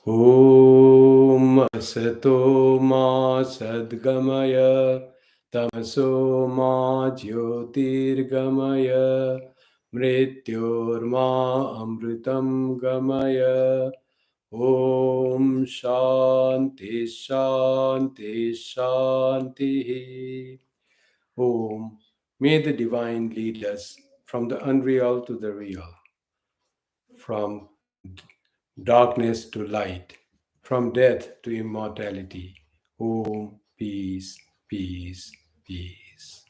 Om Asato Ma Sadgamaya Tamaso Ma Jyotirgamaya Mrityorma Amritam Gamaya. Om Shanti Shanti Shanti. Om. May the divine lead us from the unreal to the real, from darkness to light, from death to immortality. Om, peace, peace, peace.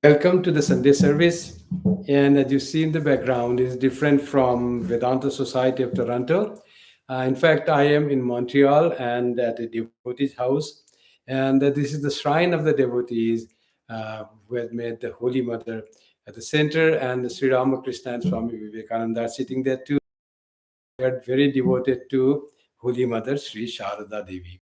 Welcome to the Sunday service. And as you see in the background, is different from Vedanta Society of Toronto. In fact, I am in Montreal and at a devotee's house. And this is the shrine of the devotees who had made the Holy Mother at the center, and Sri Ramakrishna and Swami Vivekananda are sitting there too. They are very devoted to Holy Mother Sri Sharada Devi.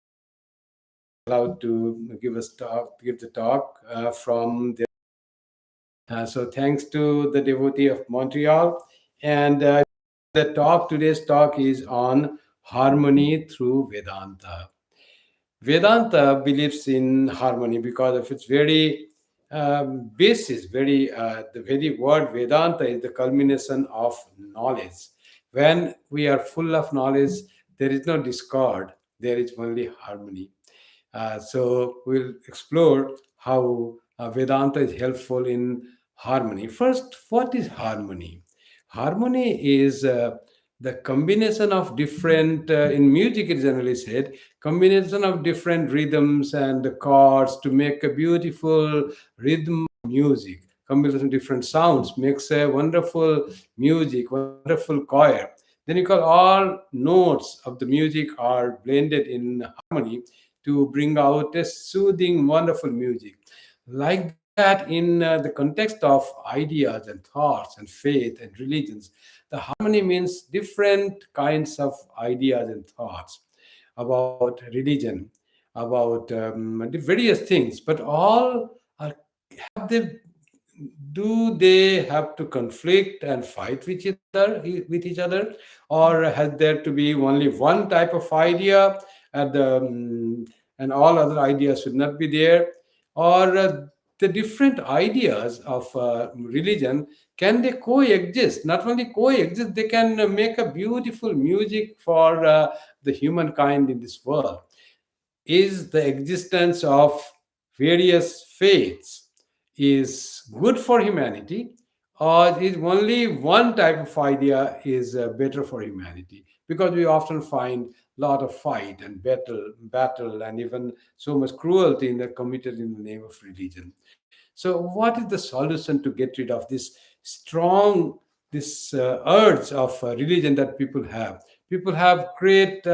Allowed to give the talk from there. So thanks to the devotee of Montreal. And today's talk is on harmony through Vedanta. Vedanta believes in harmony because of its very basis. The very word Vedanta is the culmination of knowledge. When we are full of knowledge, there is no discord. There is only harmony. So we'll explore how Vedanta is helpful in harmony. First, what is harmony? Harmony is the combination of different, in music it is generally said, combination of different rhythms and chords to make a beautiful rhythm music. Combination of different sounds makes a wonderful music, wonderful choir. Then you call all notes of the music are blended in harmony to bring out a soothing, wonderful music. Like that, in the context of ideas and thoughts and faith and religions, the harmony means different kinds of ideas and thoughts about religion, about the various things, but all are have they do they have to conflict and fight with each other, or has there to be only one type of idea and and all other ideas should not be there, or the different ideas of religion, can they coexist? Not only coexist, they can make a beautiful music for the humankind in this world. Is the existence of various faiths is good for humanity, or is only one type of idea is better for humanity? Because we often find a lot of fight and battle and even so much cruelty committed in the name of religion. So what is the solution to get rid of this strong, this urge of religion that people have great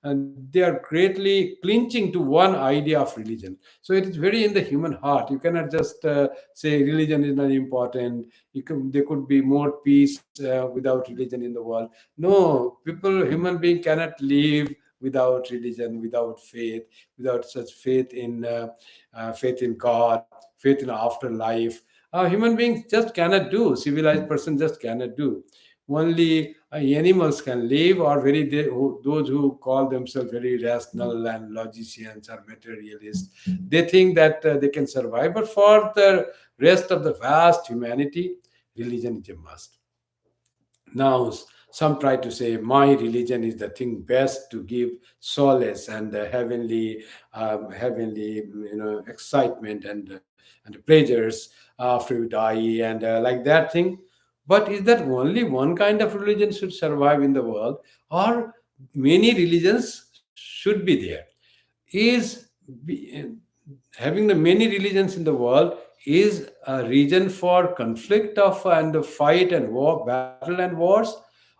and they are greatly clinching to one idea of religion. So it is very in the human heart. You cannot just say religion is not important. There could be more peace without religion in the world. No, human being cannot live without religion, without faith, without such faith in God, faith in afterlife. Human beings just cannot do. Civilized person just cannot do. Only animals can live, or those who call themselves very rational and logicians or materialists. They think that they can survive. But for the rest of the vast humanity, religion is a must. Now, some try to say my religion is the thing best to give solace and heavenly, excitement and pleasures after you die, and like that thing. But is that only one kind of religion should survive in the world, or many religions should be there? Is be, Having the many religions in the world is a reason for conflict of and fight and war, battle and wars,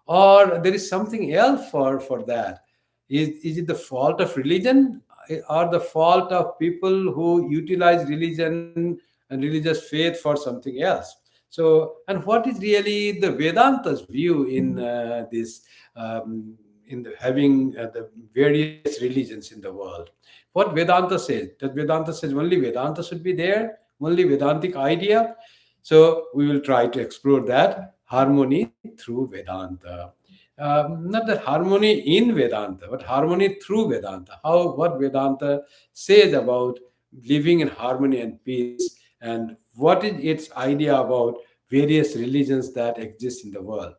or there is something else for that? Is it the fault of religion, or the fault of people who utilize religion and religious faith for something else? So, and what is really the Vedanta's view in this, in having the various religions in the world? What Vedanta says, that Vedanta says only Vedanta should be there, only Vedantic idea. So we will try to explore that harmony through Vedanta. Not that harmony in Vedanta, but harmony through Vedanta. How what Vedanta says about living in harmony and peace, and what is its idea about various religions that exist in the world.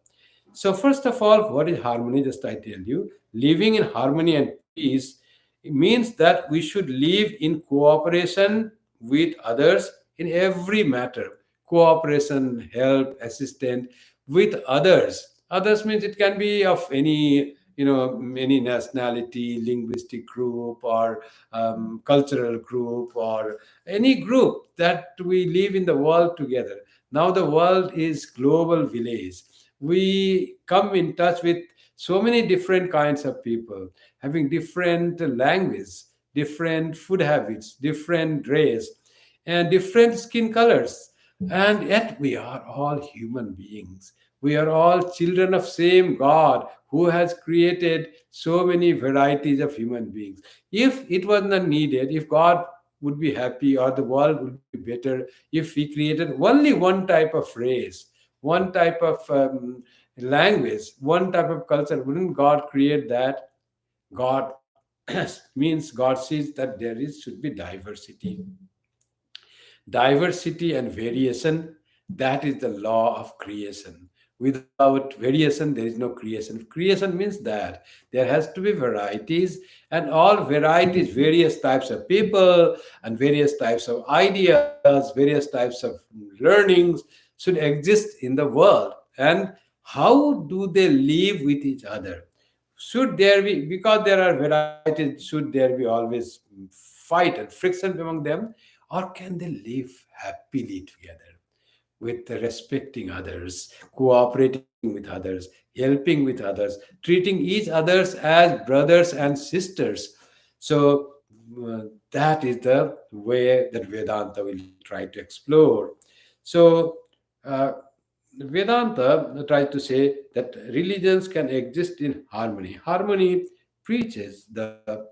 So, first of all, what is harmony? Just I tell you, living in harmony and peace means that we should live in cooperation with others in every matter. Cooperation, help, assistance with others. Others means it can be of any any nationality, linguistic group, or cultural group, or any group that we live in the world together. Now the world is global village. We come in touch with so many different kinds of people having different language, different food habits, different race, and different skin colors, and yet we are all human beings. We are all children of same God who has created so many varieties of human beings. If it was not needed, if God would be happy or the world would be better if we created only one type of race, one type of language, one type of culture. Wouldn't God create that? God means God sees that there is should be diversity. Diversity and variation, that is the law of creation. Without variation, there is no creation. Creation means that there has to be varieties, and all varieties, various types of people, and various types of ideas, various types of learnings should exist in the world. And how do they live with each other? Should there be, because there are varieties, should there be always fight and friction among them, or can they live happily together with respecting others, cooperating with others, helping with others, treating each others as brothers and sisters? So that is the way that Vedanta will try to explore. So uh, Vedanta tries to say that religions can exist in harmony. Harmony preaches the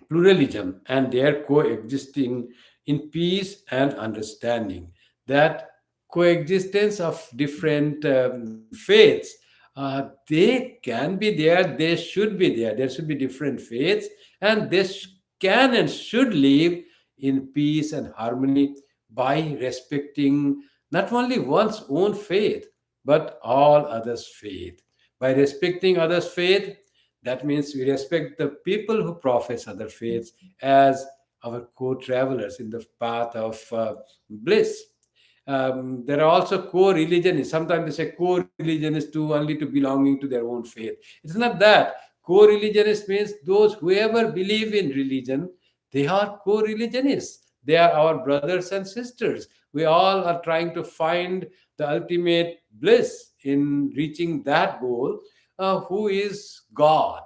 pluralism and their coexisting in peace and understanding. That coexistence of different faiths, they can be there, they should be there. There should be different faiths, and they can and should live in peace and harmony by respecting not only one's own faith but all others' faith. By respecting others' faith, that means we respect the people who profess other faiths as our co-travelers in the path of bliss. There are also co-religionists. Sometimes they say co-religionists too, only to belonging to their own faith. It's not that. Co-religionists means those whoever believe in religion, they are co-religionists. They are our brothers and sisters. We all are trying to find the ultimate bliss in reaching that goal, who is God.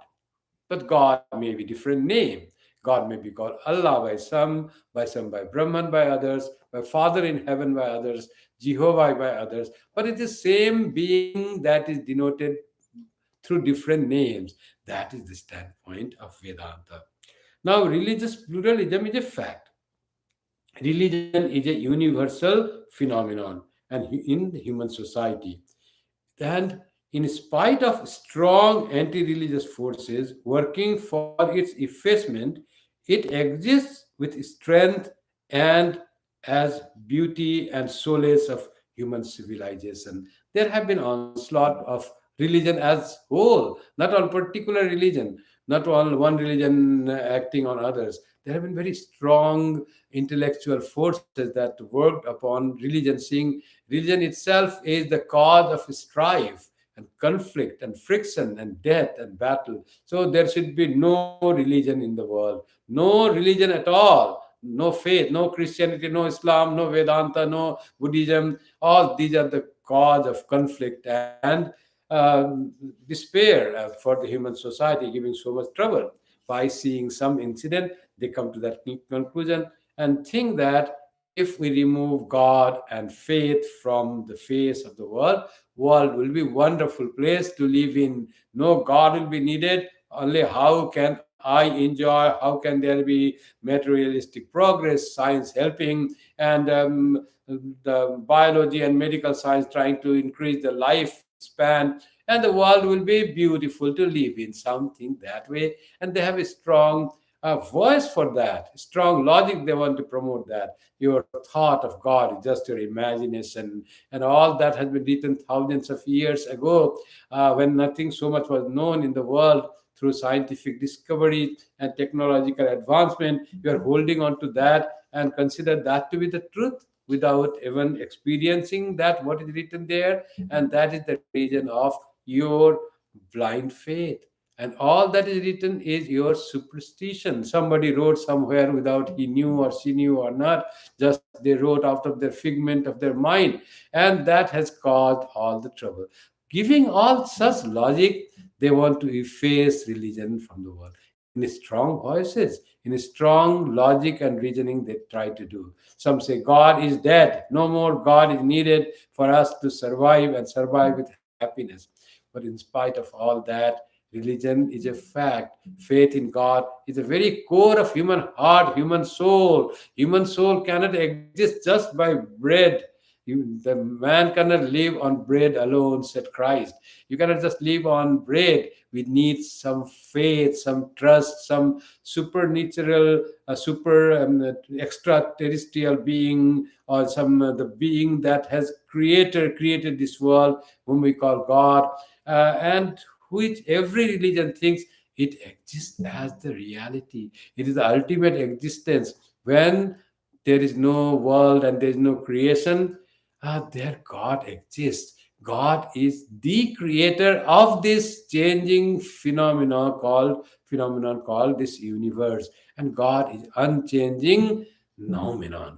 But God may be different name. God may be called Allah by some by Brahman by others, by Father in heaven by others, Jehovah by others. But it is same being that is denoted through different names. That is the standpoint of Vedanta. Now, religious pluralism is a fact. Religion is a universal phenomenon and in the human society. And in spite of strong anti religious forces working for its effacement, it exists with strength and as beauty and solace of human civilization. There have been onslaught of religion as whole, not on particular religion, not on one religion acting on others. There have been very strong intellectual forces that worked upon religion, seeing religion itself is the cause of strife and conflict and friction and death and battle. So there should be no religion in the world, no religion at all, no faith, no Christianity, no Islam, no Vedanta, no Buddhism. All these are the cause of conflict and despair for the human society, giving so much trouble. By seeing some incident, they come to that conclusion and think that if we remove God and faith from the face of the world will be wonderful place to live in. No God will be needed. Only how can I enjoy? How can there be materialistic progress, science helping, and the biology and medical science trying to increase the lifespan and the world will be beautiful to live in, something that way. And they have a strong voice for that, strong logic. They want to promote that. Your thought of God is just your imagination, and all that has been written thousands of years ago, when nothing so much was known in the world. Through scientific discovery and technological advancement, you are holding on to that and consider that to be the truth without even experiencing that what is written there. And that is the reason of your blind faith. And all that is written is your superstition. Somebody wrote somewhere without he knew or she knew or not, just they wrote out of their figment of their mind, and that has caused all the trouble. Giving all such logic, they want to efface religion from the world. In strong voices, in strong logic and reasoning, they try to do. Some say God is dead, no more God is needed for us to survive and survive with happiness. But in spite of all that, religion is a fact. Faith in God is the very core of human heart, human soul. Human soul cannot exist just by bread. The man cannot live on bread alone, said Christ. You cannot just live on bread. We need some faith, some trust, some supernatural, super extraterrestrial being, or some the being that has created this world, whom we call God, and which every religion thinks it exists as the reality. It is the ultimate existence. When there is no world and there is no creation, there God exists. God is the creator of this changing phenomenon called this universe, and God is unchanging phenomenon,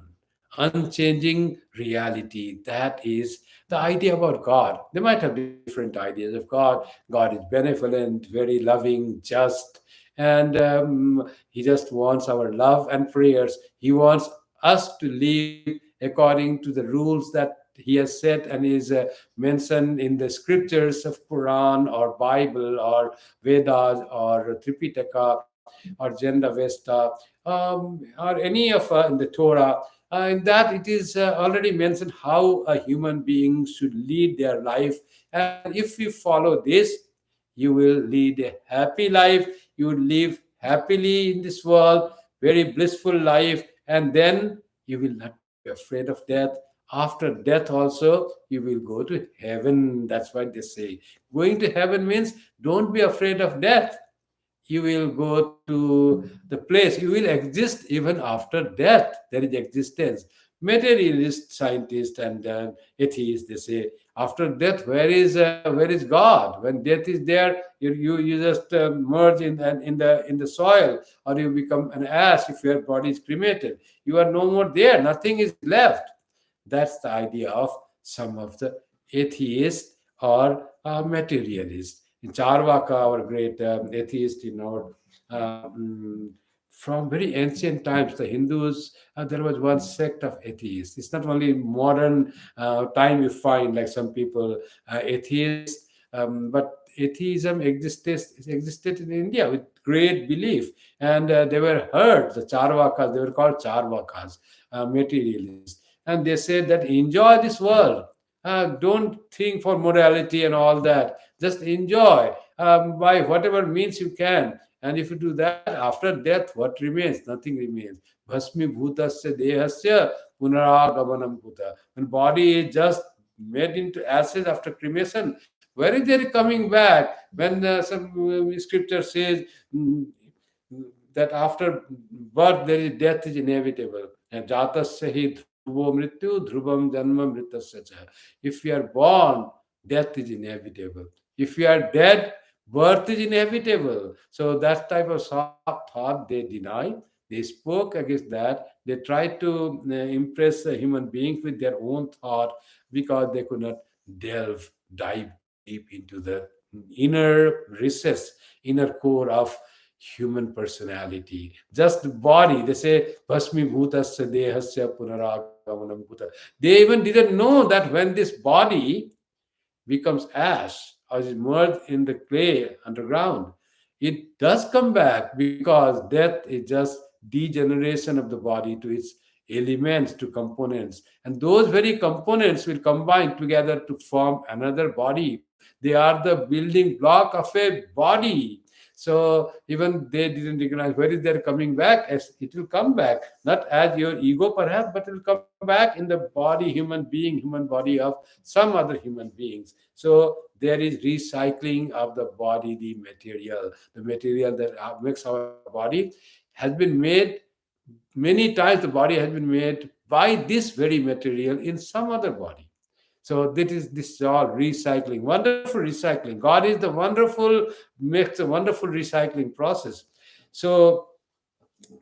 unchanging reality. That is the idea about God. They might have different ideas of God. God is benevolent, very loving, just, and He just wants our love and prayers. He wants us to live according to the rules that He has set and is mentioned in the scriptures of Quran or Bible or Vedas or Tripitaka or Jenda Vesta, or any of in the Torah. In that it is already mentioned how a human being should lead their life, and if you follow this, you will lead a happy life. You will live happily in this world, very blissful life, and then you will not be afraid of death. After death also, you will go to heaven. That's what they say. Going to heaven means don't be afraid of death. You will go to the place, you will exist even after death. There is existence. Materialist scientists and atheists, they say, after death, where is God? When death is there, you just merge in the soil, or you become an ash if your body is cremated. You are no more there, nothing is left. That's the idea of some of the atheists or materialists. In Charvaka, our great atheist, from very ancient times, the Hindus, there was one sect of atheists. It's not only modern time you find like some people atheists, but atheism existed in India with great belief, and they were heard. The Charvakas, they were called Charvakas, materialists, and they said that enjoy this world. Don't think for morality and all that. Just enjoy by whatever means you can. And if you do that, after death, what remains? Nothing remains. Bhasmi bhutasya dehasya punaragamanam bhuta. When body is just made into ashes after cremation, where is there coming back? When some scripture says that after birth there is death is inevitable. And jatasya hi dhruvo mrityu dhrubam janma mritasya cha. If we are born, death is inevitable. If we are dead, birth is inevitable. So that type of thought they deny. They spoke against that. They tried to impress human beings with their own thought, because they could not dive deep into the inner recess, inner core of human personality. Just the body. They say, Bhasmi bhutasya dehasya punaragamanam bhuta. They even didn't know that when this body becomes ash or is merged in the clay underground, it does come back, because death is just degeneration of the body to its elements, to components. And those very components will combine together to form another body. They are the building block of a body. So even they didn't recognize where is their coming back. As it will come back, not as your ego perhaps, but it will come back in the body, human body of some other human beings. So there is recycling of the body, the material that makes our body has been made many times. The body has been made by this very material in some other body. So this is all recycling, wonderful recycling. God is the wonderful, makes a wonderful recycling process. So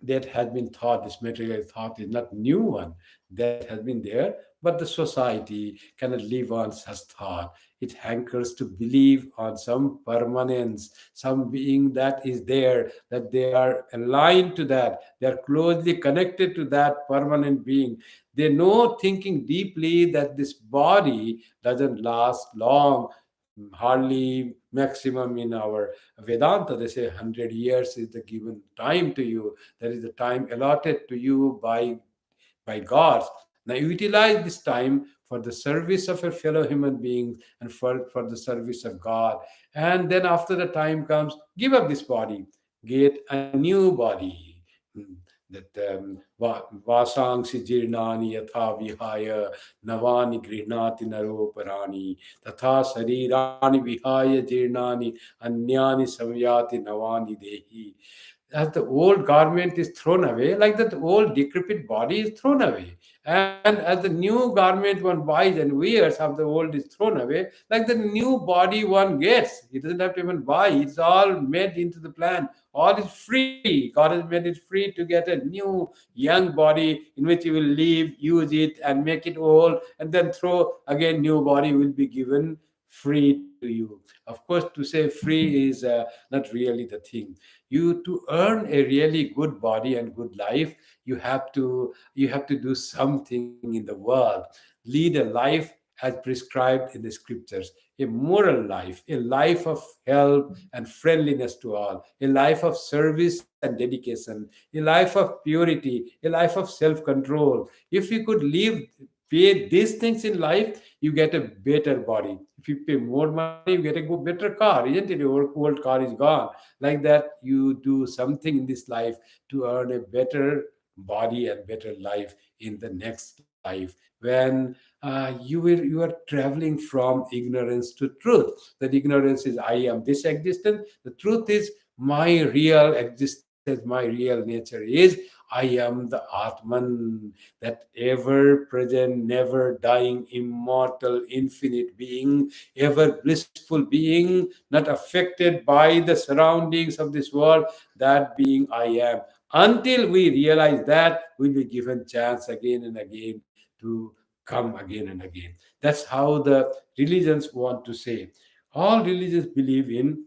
that has been thought, this material thought is not new one, that has been there, but the society cannot live on such thought. It hankers to believe on some permanence, some being that is there, that they are aligned to that, they are closely connected to that permanent being. They know, thinking deeply, that this body doesn't last long. Hardly maximum in our Vedanta, they say 100 years is the given time to you. That is the time allotted to you by God. Now utilize this time for the service of your fellow human beings and for the service of God. And then after the time comes, give up this body, get a new body. Hmm. Vasangsi jirnani yatha vihaya navani grihnati naroparani तथा शरीराणि विहाय जीर्णानि अन्यानि samyati navani dehi. As the old garment is thrown away, like that old decrepit body is thrown away. And as the new garment one buys and wears of the old is thrown away, like the new body one gets. It doesn't have to even buy, it's all made into the plan. All is free. God has made it free to get a new young body in which you will live, use it, and make it old, and then throw again new body will be given free to you. Of course, to say free is not really the thing. You, to earn a really good body and good life, you have to do something in the world. Lead a life as prescribed in the scriptures, a moral life, a life of help and friendliness to all, a life of service and dedication, a life of purity, a life of self-control. If you could pay these things in life, you get a better body. If you pay more money, you get a better car, isn't it? Your old car is gone. Like that, you do something in this life to earn a better body and better life in the next life, when you are traveling from ignorance to truth. That ignorance is I am this existence. The truth is my real existence, my real nature is I am the Atman, that ever present, never dying, immortal, infinite being, ever blissful being, not affected by the surroundings of this world. That being I am. Until we realize that, we'll be given chance again and again to come again and again. That's how the religions want to say. All religions believe in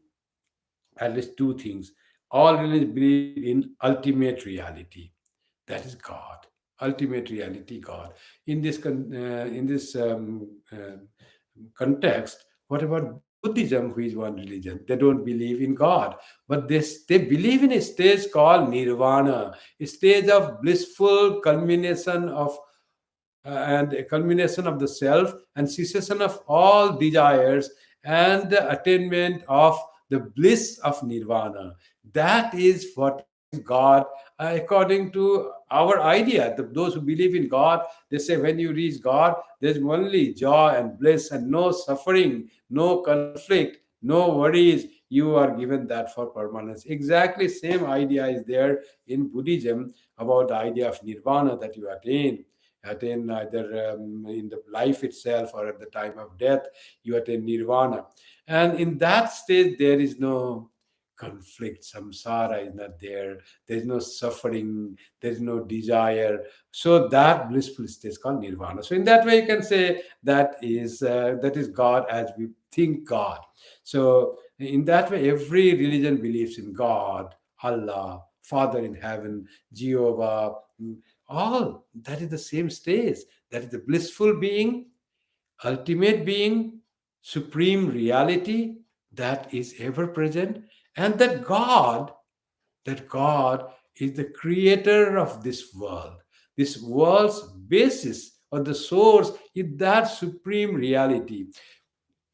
at least two things. All religions believe in ultimate reality. That is God. Ultimate reality, God. In this context, what about Buddhism, who is one religion? They don't believe in God, but they believe in a stage called nirvana, a stage of blissful culmination of and a culmination of the self and cessation of all desires and the attainment of the bliss of nirvana. That is what is God, according to our idea. Those who believe in God, they say when you reach God, there's only joy and bliss and no suffering, no conflict, no worries. You are given that for permanence. Exactly same idea is there in Buddhism about the idea of nirvana, that you attain either in the life itself or at the time of death, you attain nirvana. And in that state, there is no conflict, samsara is not there, there's no suffering, there's no desire. So that blissful state is called nirvana. So in that way, you can say that is God as we think God. So in that way, every religion believes in God, Allah, Father in heaven, Jehovah, all that is the same stage. That is the blissful being, ultimate being, supreme reality that is ever present, and that God is the creator of this world. This world's basis or the source is that supreme reality.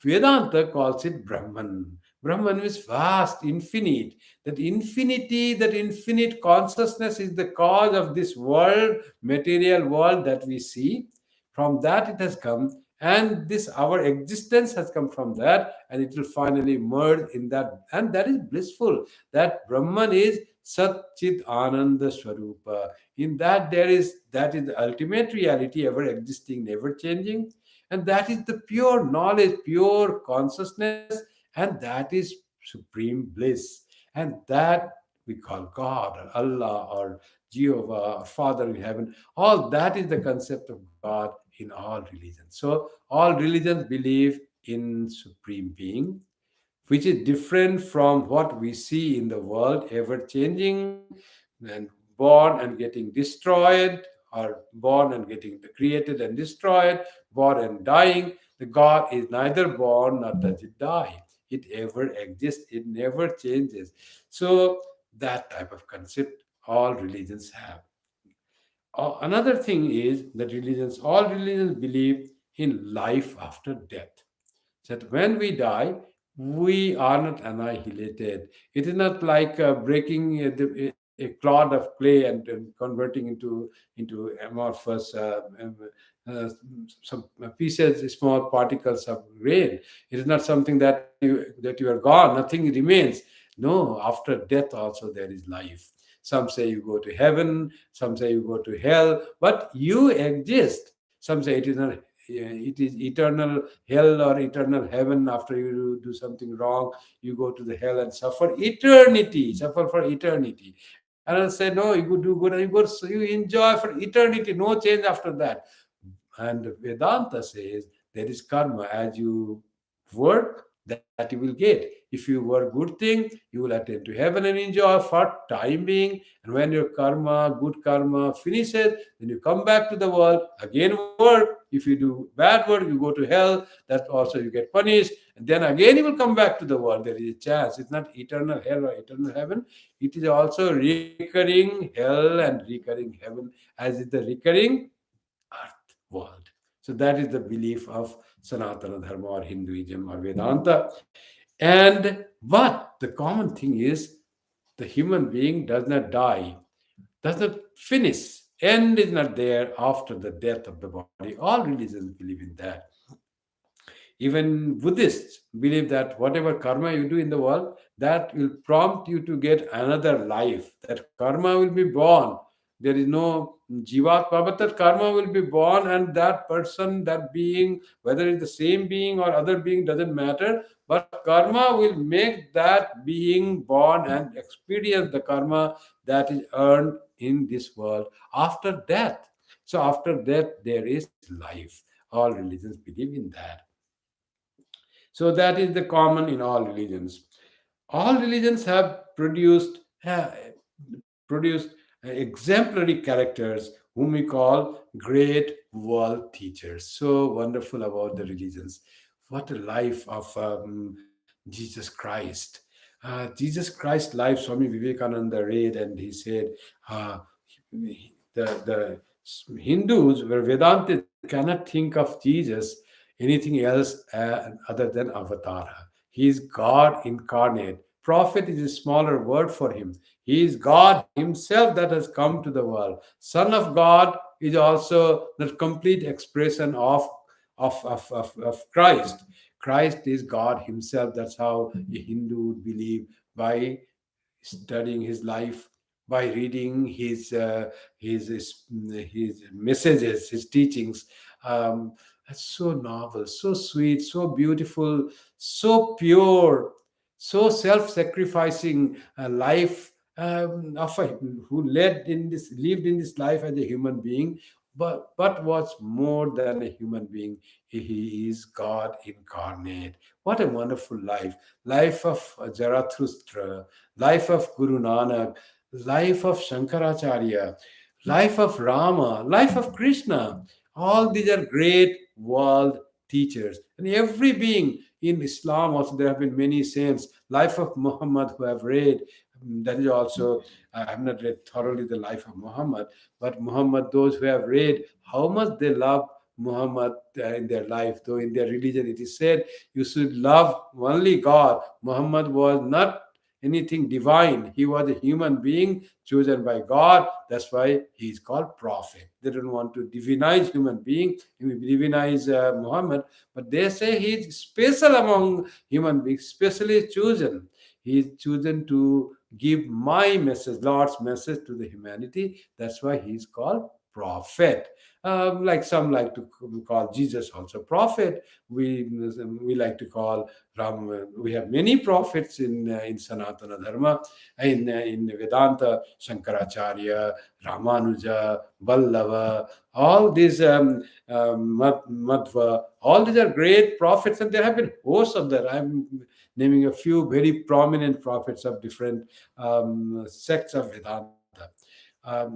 Vedanta calls it Brahman. Brahman is vast, infinite. That infinity, that infinite consciousness is the cause of this world, material world that we see. From that it has come, and this our existence has come from that, and it will finally merge in that, and that is blissful. That Brahman is Sat Chit Ananda Swarupa. In that there is that is the ultimate reality, ever existing, never changing, and that is the pure knowledge, pure consciousness, and that is supreme bliss. And that we call God or Allah or Jehovah or Father in heaven. All that is the concept of God in all religions. So all religions believe in supreme being, which is different from what we see in the world, ever changing and born and getting destroyed, or born and getting created and destroyed, born and dying. The God is neither born nor does it die. It ever exists, it never changes. So that type of concept all religions have. Another thing is that all religions believe in life after death, that when we die, we are not annihilated. It is not like breaking a clod of clay and converting into amorphous uh, some pieces, small particles of grain. It is not something that you are gone. Nothing remains. No, after death also there is life. Some say you go to heaven. Some say you go to hell. But you exist. Some say it is not. It is eternal hell or eternal heaven. After you do something wrong, you go to the hell and suffer for eternity. And I say, no, you do good and you enjoy for eternity, no change after that. And Vedanta says there is karma. As you work, that you will get. If you work good thing, you will attain to heaven and enjoy for time being. And when your karma, good karma finishes, then you come back to the world, again work. If you do bad work, you go to hell. That also you get punished. And then again you will come back to the world. There is a chance. It's not eternal hell or eternal heaven. It is also recurring hell and recurring heaven, as is the recurring earth world. So that is the belief of Sanatana Dharma or Hinduism or Vedanta. And but the common thing is the human being does not die, does not finish. End is not there after the death of the body. All religions believe in that. Even Buddhists believe that whatever karma you do in the world, that will prompt you to get another life. That karma will be born. There is no jivatma, but that karma will be born, and that person, that being, whether it's the same being or other being, doesn't matter. But karma will make that being born and experience the karma that is earned in this world after death. So after death, there is life. All religions believe in that. So that is the common in all religions. All religions have produced exemplary characters whom we call great world teachers. So wonderful about the religions. What a life of Jesus Christ. Jesus Christ's life, Swami Vivekananda read, and he said, uh, the Hindus, where Vedantists cannot think of Jesus anything else other than Avatara. He is God incarnate. Prophet is a smaller word for him. He is God Himself that has come to the world. Son of God is also the complete expression of Christ. Christ is God Himself. That's how a Hindu would believe by studying his life, by reading his messages, his teachings. That's so novel, so sweet, so beautiful, so pure, so self-sacrificing life of a, who lived in this life as a human being, but was more than a human being. He is God incarnate. What a wonderful life of Zarathustra, life of Guru Nanak, life of Shankaracharya, life of Rama, life of Krishna. All these are great world teachers. And every being in Islam also, there have been many saints. Life of Muhammad who have read. That is also, I have not read thoroughly the life of Muhammad, but Muhammad, those who have read how much they love Muhammad in their life. Though in their religion it is said you should love only God. Muhammad was not anything divine. He was a human being chosen by God. That's why he is called prophet. They don't want to divinize human being, divinize Muhammad, but they say he is special among human beings, specially chosen. He is chosen to give my message, Lord's message to the humanity. That's why he is called prophet. Like some like to call Jesus also prophet. We like to call Ram. We have many prophets in Sanatana Dharma, in Vedanta, Shankaracharya, Ramanuja, Vallava, all these Madhva, all these are great prophets, and there have been hosts of that. I'm naming a few very prominent prophets of different sects of Vedanta.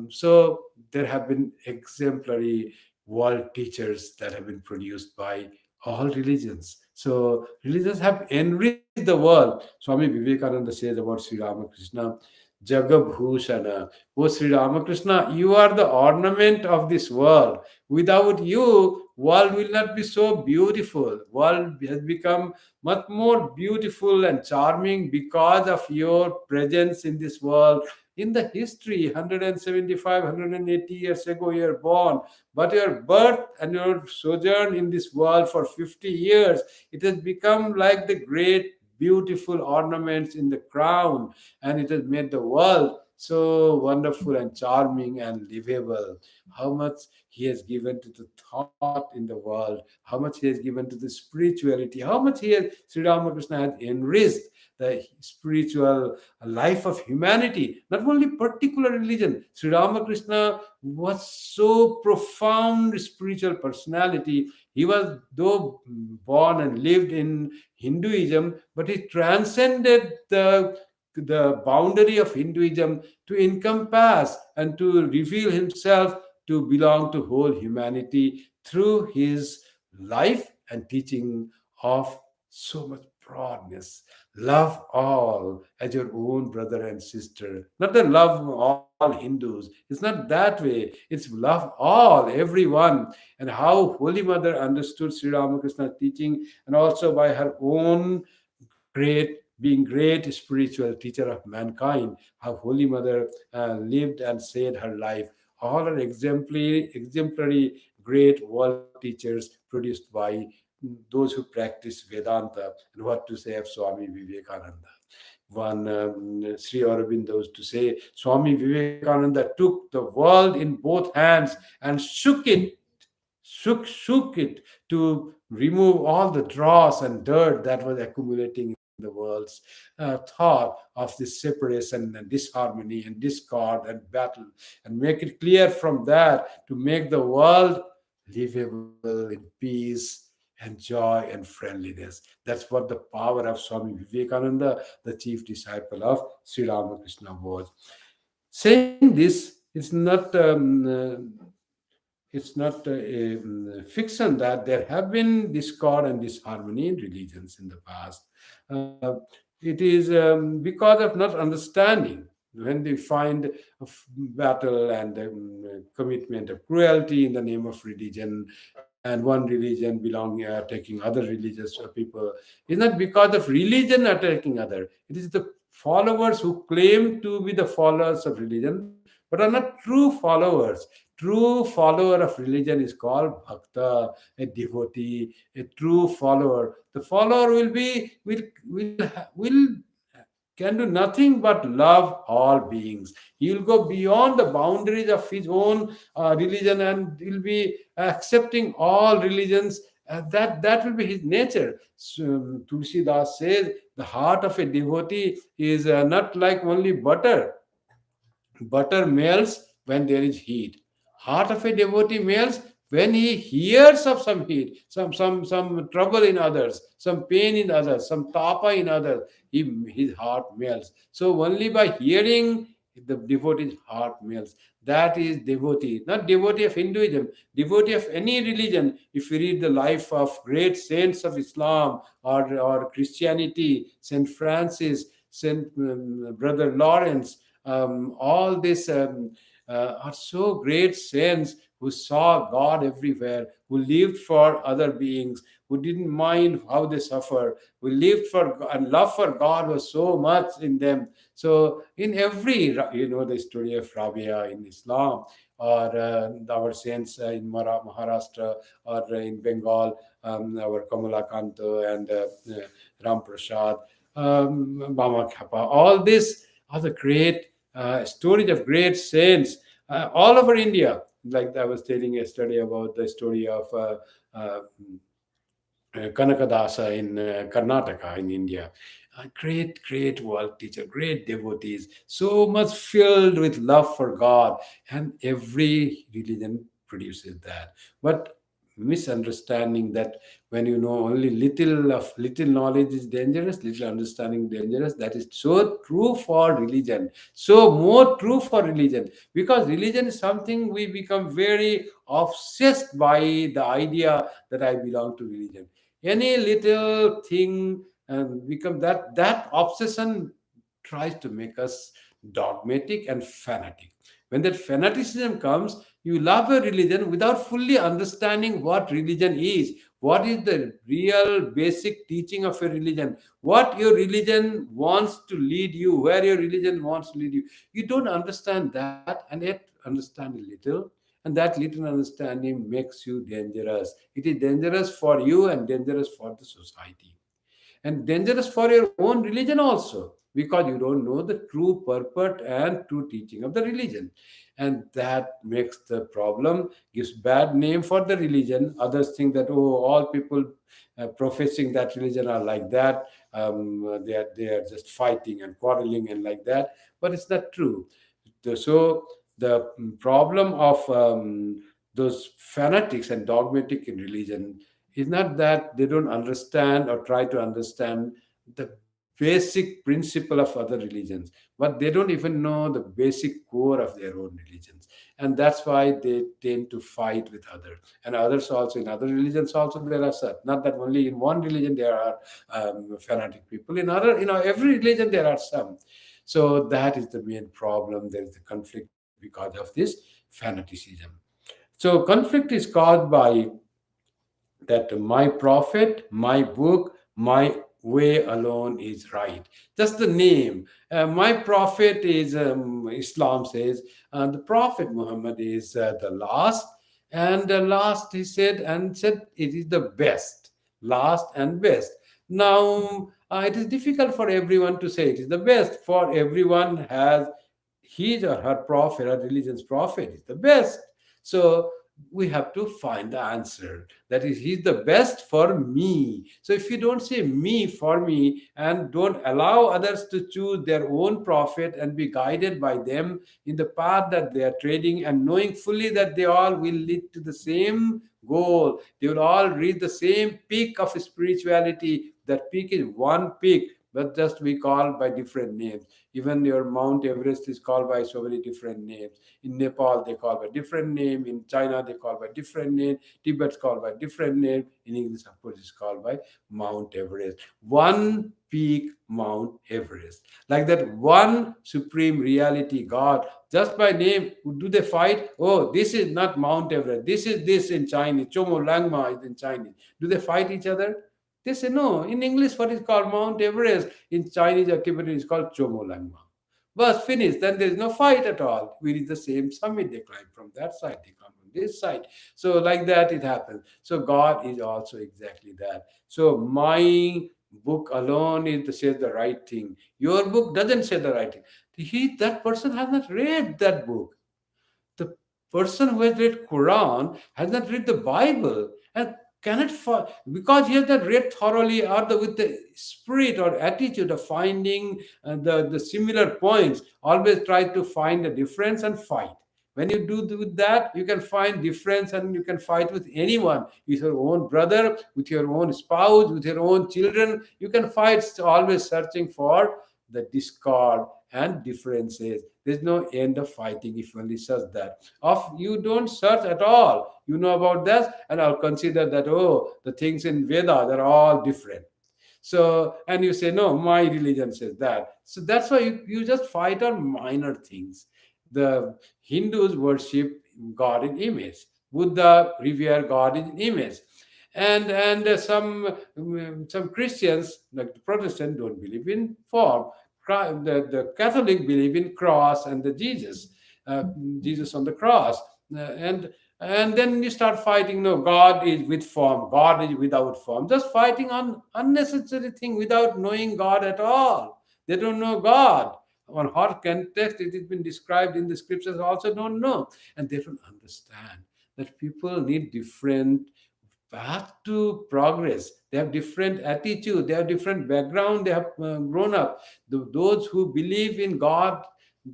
So there have been exemplary world teachers that have been produced by all religions. So religions have enriched the world. Swami Vivekananda says about Sri Ramakrishna, Jagabhushana. Oh Sri Ramakrishna, you are the ornament of this world. Without you, world will not be so beautiful. World has become much more beautiful and charming because of your presence in this world. In the history, 175, 180 years ago, you are born, but your birth and your sojourn in this world for 50 years, it has become like the great, beautiful ornaments in the crown, and it has made the world so wonderful and charming and livable. How much he has given to the thought in the world, how much he has given to the spirituality, how much he has, Sri Ramakrishna has enriched the spiritual life of humanity, not only particular religion. Sri Ramakrishna was so profound spiritual personality. He was though born and lived in Hinduism, but he transcended the boundary of Hinduism to encompass and to reveal himself to belong to whole humanity through his life and teaching of so much broadness. Love all as your own brother and sister. Not the love all Hindus. It's not that way. It's love all, everyone. And how Holy Mother understood Sri Ramakrishna's teaching, and also by her own being great spiritual teacher of mankind, how Holy Mother lived and said her life. All are exemplary great world teachers produced by those who practice Vedanta. And what to say of Swami Vivekananda? One Sri Aurobindo used to say, Swami Vivekananda took the world in both hands and shook it to remove all the dross and dirt that was accumulating in the world's thought of this separation and disharmony and discord and battle, and make it clear from that to make the world livable in peace and joy and friendliness. That's what the power of Swami Vivekananda, the chief disciple of Sri Ramakrishna, was. Saying this, it's not a fiction that there have been discord and disharmony in religions in the past. Uh, it is because of not understanding. When they find battle and commitment of cruelty in the name of religion, and one religion attacking other religious people, it's not because of religion attacking other. It is the followers who claim to be the followers of religion but are not true followers. True follower of religion is called bhakta, a devotee, a true follower. The follower will can do nothing but love all beings. He will go beyond the boundaries of his own religion, and he'll be accepting all religions. That will be his nature. So, Tulsi Das says the heart of a devotee is not like only butter. Butter melts when there is heat. Heart of a devotee melts when he hears of some heat, some trouble in others, some pain in others, some tapa in others. His heart melts. So only by hearing the devotee's heart melts. That is devotee, not devotee of Hinduism, devotee of any religion. If you read the life of great saints of Islam or Christianity, Saint Francis, Saint Brother Lawrence, all these are so great saints who saw God everywhere, who lived for other beings, who didn't mind how they suffer, who lived for and love for God was so much in them. So in every, the story of Rabia in Islam, or our saints in Maharashtra, or in Bengal, our Kamala Kanto and Ram Prasad, Bama Kappa, all these are the great stories of great saints all over India. Like I was telling yesterday about the story of uh, Kanakadasa in Karnataka in India. A great, great world teacher, great devotees, so much filled with love for God, and every religion produces that. But misunderstanding that when you know only little knowledge is dangerous, little understanding dangerous. That is so true for religion, so more true for religion, because religion is something we become very obsessed by the idea that I belong to religion. Any little thing and become that obsession tries to make us dogmatic and fanatic. When that fanaticism comes, you love a religion without fully understanding what religion is, what is the real basic teaching of a religion, what your religion wants to lead you, where your religion wants to lead you. You don't understand that, and yet understand a little, and that little understanding makes you dangerous. It is dangerous for you and dangerous for the society, and dangerous for your own religion also, because you don't know the true purport and true teaching of the religion. And that makes the problem, gives bad name for the religion. Others think that, oh, all people professing that religion are like that. They are just fighting and quarreling and like that, but it's not true. So the problem of those fanatics and dogmatic in religion is not that they don't understand or try to understand the basic principle of other religions, but they don't even know the basic core of their own religions. And that's why they tend to fight with others. And others also, in other religions also, there are such. Not that only in one religion there are fanatic people. In other, every religion there are some. So that is the main problem. There is the conflict because of this fanaticism. So conflict is caused by that my prophet, my book, my way alone is right. Just the name. My prophet is, Islam says, the Prophet Muhammad is the last, and the last he said, and said it is the best, last and best. Now, it is difficult for everyone to say it is the best, for everyone has his or her prophet, or religion's prophet is the best. So we have to find the answer. That is, he's the best for me. So if you don't say me for me, and don't allow others to choose their own prophet and be guided by them in the path that they are trading, and knowing fully that they all will lead to the same goal, they will all reach the same peak of spirituality. That peak is one peak, but just we call by different names. Even your Mount Everest is called by so many different names. In Nepal, they call by different name. In China, they call by different name. Tibet's called by different name. In English, of course, it's called by Mount Everest. One peak, Mount Everest. Like that one supreme reality, God. Just by name, do they fight? Oh, this is not Mount Everest. This is this in Chinese. Chomo Langma is in Chinese. Do they fight each other? They say no. In English, what is called Mount Everest, in Chinese or Tibetan is called Chomo Langma. Bus finished. Then there is no fight at all. We reach the same summit. They climb from that side. They come from this side. So like that it happens. So God is also exactly that. So my book alone is to say the right thing. Your book doesn't say the right thing. That person has not read that book. The person who has read Quran has not read the Bible, and cannot because he has not read thoroughly, or with the spirit or attitude of finding the similar points. Always try to find a difference and fight. When you with that, you can find difference, and you can fight with anyone, with your own brother, with your own spouse, with your own children. You can fight, always searching for the discord and differences. There's no end of fighting if you only search that. Of you don't search at all. You know about that, and I'll consider that, oh, the things in Veda, they're all different. So, and you say, no, my religion says that. So that's why you just fight on minor things. The Hindus worship God in image. Buddha revere God in image. And some Christians, like the Protestant, don't believe in form. The Catholic believe in cross and the uh, Jesus on the cross. And then you start fighting. No, God is with form, God is without form. Just fighting on unnecessary thing without knowing God at all. They don't know God. On hot context, it has been described in the scriptures, also don't know. And they don't understand that people need different path to progress. They have different attitude, they have different background, they have grown up. Those who believe in God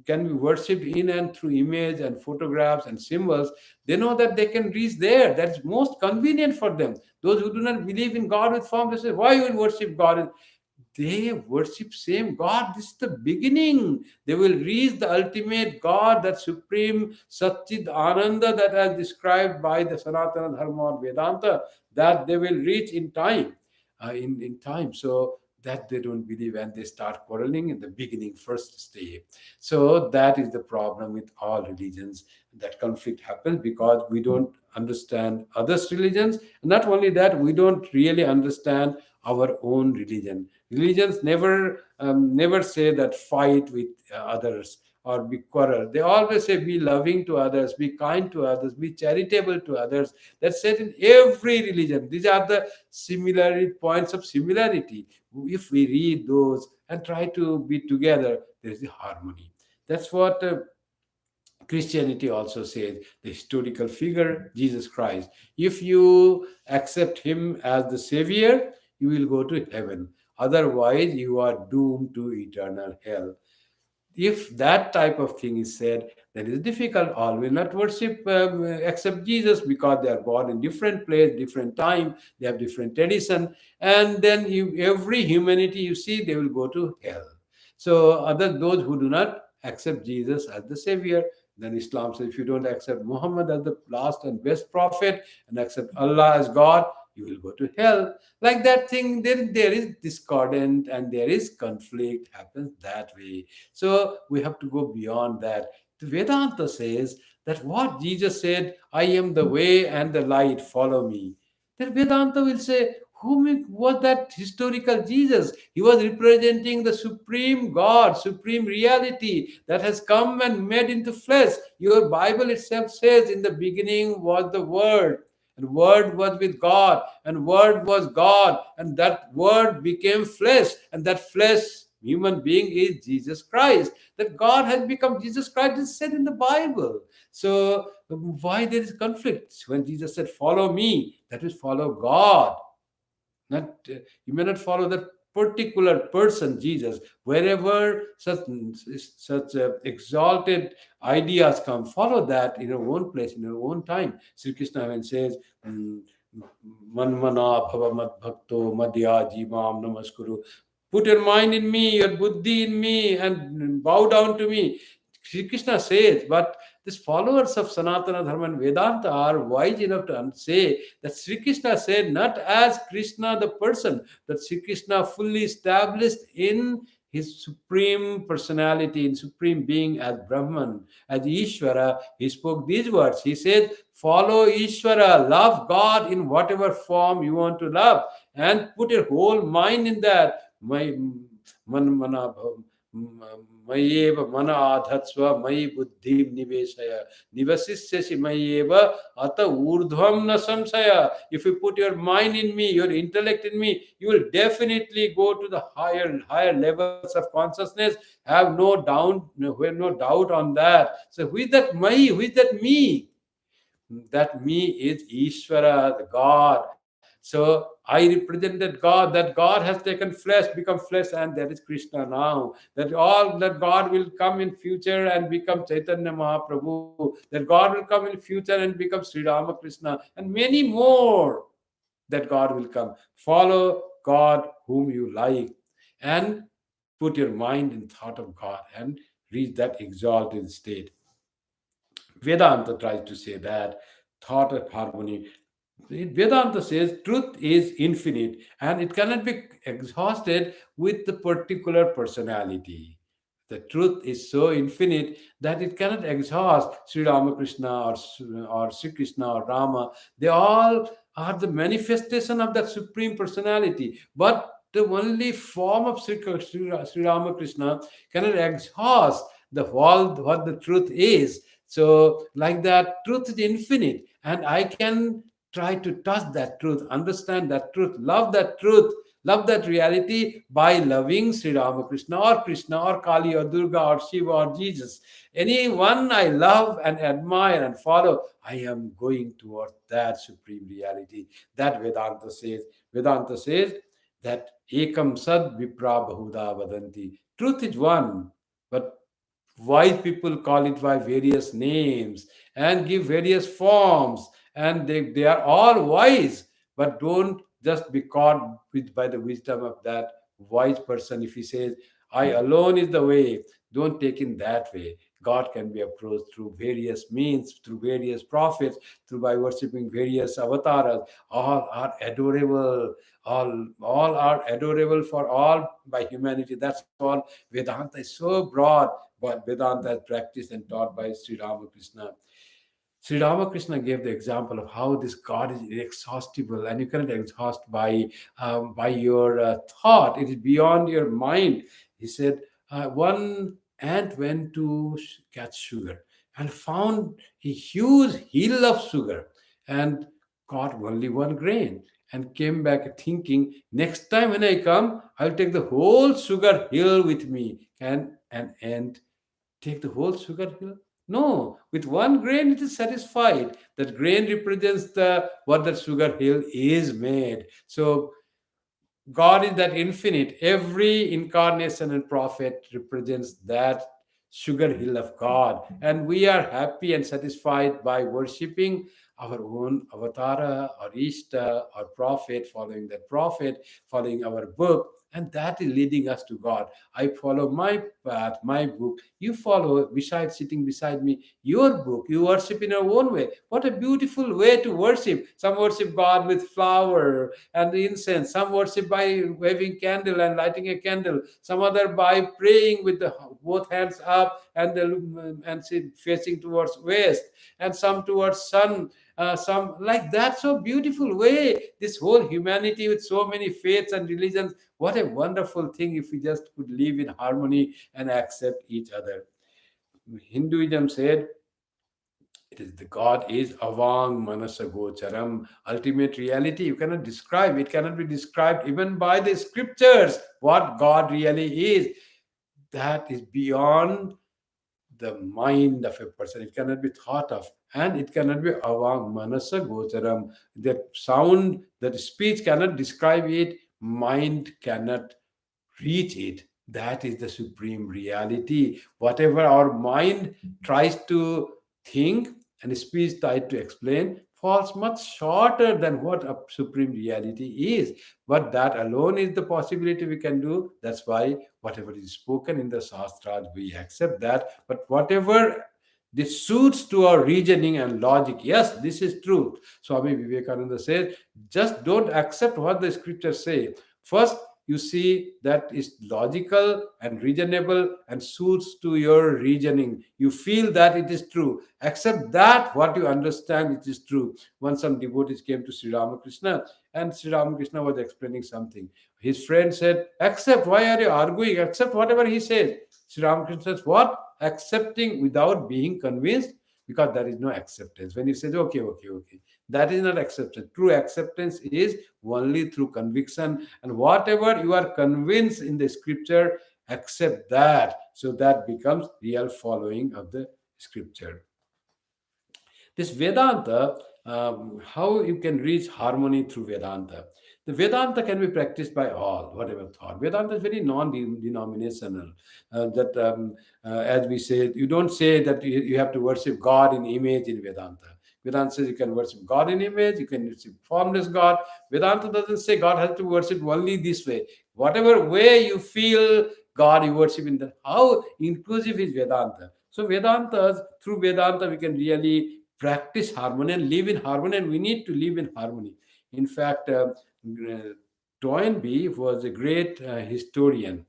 can be worshipped in and through image and photographs and symbols. They know that they can reach there. That's most convenient for them. Those who do not believe in God with form, they say, why you will worship God? They worship same God. This is the beginning. They will reach the ultimate God, that supreme Satchid Ananda that as described by the Sanatana Dharma or Vedanta, that they will reach in time. In time. So that they don't believe, and they start quarreling in the beginning, first stage. So that is the problem with all religions. That conflict happens because we don't understand others' religions. And not only that, we don't really understand our own religion. Religions never say that fight with others or be quarrel. They always say be loving to others, be kind to others, be charitable to others. That's said in every religion. These are the similarity points of similarity. If we read those and try to be together, there is the harmony. That's what Christianity also says, the historical figure, Jesus Christ. If you accept him as the Savior, you will go to heaven. Otherwise, you are doomed to eternal hell. If that type of thing is said, then it's difficult. All will not worship except Jesus, because they are born in different place, different time, they have different tradition, and then every humanity you see, they will go to hell. So those who do not accept Jesus as the Savior, then Islam says if you don't accept Muhammad as the last and best prophet and accept Allah as God, you will go to hell. Like that thing, there is discordant and there is conflict happens that way. So we have to go beyond that. The Vedanta says that what Jesus said, I am the way and the light, follow me. Then Vedanta will say, whom was that historical Jesus? He was representing the supreme God, supreme reality that has come and made into flesh. Your Bible itself says, in the beginning was the Word, and Word was with God, and Word was God, and that Word became flesh, and that flesh human being is Jesus Christ. That God has become Jesus Christ is said in the Bible. So why there is conflict? When Jesus said, follow me, that is follow God. Not you may not follow that particular person, Jesus. Wherever such exalted ideas come, follow that in your own place, in your own time. Sri Krishna even says, Manmana bhava mad bhakto madhya jimam namaskuru. Put your mind in me, your buddhi in me, and bow down to me. Sri Krishna says, but these followers of Sanatana Dharma and Vedanta are wise enough to say that Sri Krishna said not as Krishna the person, that Sri Krishna fully established in his supreme personality, in supreme being as Brahman, as Ishvara. He spoke these words. He said, follow Ishvara, love God in whatever form you want to love, and put your whole mind in that. Mana मय्येव मन आधत्स्व मयि बुद्धिं निवेशय निवसिष्यसि मय्येव अत ऊर्ध्वं न संशय. If you put your mind in me, your intellect in me, you will definitely go to the higher levels of consciousness. Have no doubt on that. So who is that mayi? Who is that me? That me is Ishvara, the God. So I represented God. That God has taken flesh, become flesh, and that is Krishna now. That God will come in future and become Chaitanya Mahaprabhu. That God will come in future and become Sri Ramakrishna, and many more. That God will come. Follow God whom you like, and put your mind in thought of God and reach that exalted state. Vedanta tries to say that thought of harmony. Vedanta says truth is infinite and it cannot be exhausted with the particular personality. The truth is so infinite that it cannot exhaust. Sri Ramakrishna or Sri Krishna or Rama, they all are the manifestation of that Supreme Personality. But the only form of Sri Ramakrishna cannot exhaust the whole what the truth is. So, like that, truth is infinite, and I can try to touch that truth, understand that truth, love that reality by loving Sri Ramakrishna or Krishna or Kali or Durga or Shiva or Jesus. Anyone I love and admire and follow, I am going towards that supreme reality. That Vedanta says. Vedanta says that Ekam Sad Vipra Bahuda Vadanti. Truth is one, but wise people call it by various names and give various forms, and they are all wise, but don't just be caught with by the wisdom of that wise person. If he says I alone is the way, don't take in that way. God can be approached through various means, through various prophets, through by worshipping various avatars. All are adorable, all are adorable for all by humanity. That's all. Vedanta is so broad, but Vedanta is practiced and taught by Sri Ramakrishna. Sri Ramakrishna gave the example of how this God is inexhaustible, and you cannot exhaust by your thought. It is beyond your mind. He said, one ant went to catch sugar and found a huge hill of sugar and caught only one grain and came back thinking, next time when I come, I'll take the whole sugar hill with me. Can an ant take the whole sugar hill? No, with one grain it is satisfied. That grain represents the what that sugar hill is made. So God is that infinite. Every incarnation and prophet represents that sugar hill of God. And we are happy and satisfied by worshipping our own avatara or Ishta or prophet, following that prophet, following our book. And that is leading us to God. I follow my path, my book. You follow, besides sitting beside me, your book. You worship in your own way. What a beautiful way to worship. Some worship God with flower and the incense. Some worship by waving candle and lighting a candle. Some other by praying with the both hands up and sit facing towards west, and some towards sun. Some like that. So beautiful way. This whole humanity with so many faiths and religions. What a wonderful thing if we just could live in harmony and accept each other. Hinduism said it is the God is avang manasa gocharam, ultimate reality. You cannot describe, it cannot be described even by the scriptures what God really is. That is beyond the mind of a person. It cannot be thought of, and it cannot be avang manasa gocharam. That sound, that speech cannot describe it, mind cannot reach it. That is the supreme reality. Whatever our mind tries to think and speech tries to explain falls much shorter than what a supreme reality is. But that alone is the possibility we can do. That's why whatever is spoken in the Shastras, we accept that. But whatever this suits to our reasoning and logic, yes, this is true. Swami Vivekananda says, just don't accept what the scriptures say. First, you see that is logical and reasonable and suits to your reasoning. You feel that it is true. Accept that what you understand it is true. Once some devotees came to Sri Ramakrishna, and Sri Ramakrishna was explaining something. His friend said, accept, why are you arguing? Accept whatever he says. Sri Ramakrishna says, what? Accepting without being convinced? Because there is no acceptance. When he says, okay, okay, okay, that is not acceptance. True acceptance is only through conviction. And whatever you are convinced in the scripture, accept that. So that becomes real following of the scripture. This Vedanta, how you can reach harmony through Vedanta. The Vedanta can be practiced by all, whatever thought. Vedanta is very non-denominational. As we say, you don't say that you have to worship God in image in Vedanta. Vedanta says you can worship God in image, you can worship formless God. Vedanta doesn't say God has to worship only this way. Whatever way you feel God, you worship in that. How inclusive is Vedanta? So Vedantas, through Vedanta, we can really practice harmony and live in harmony, and we need to live in harmony. In fact, Toynbee was a great historian.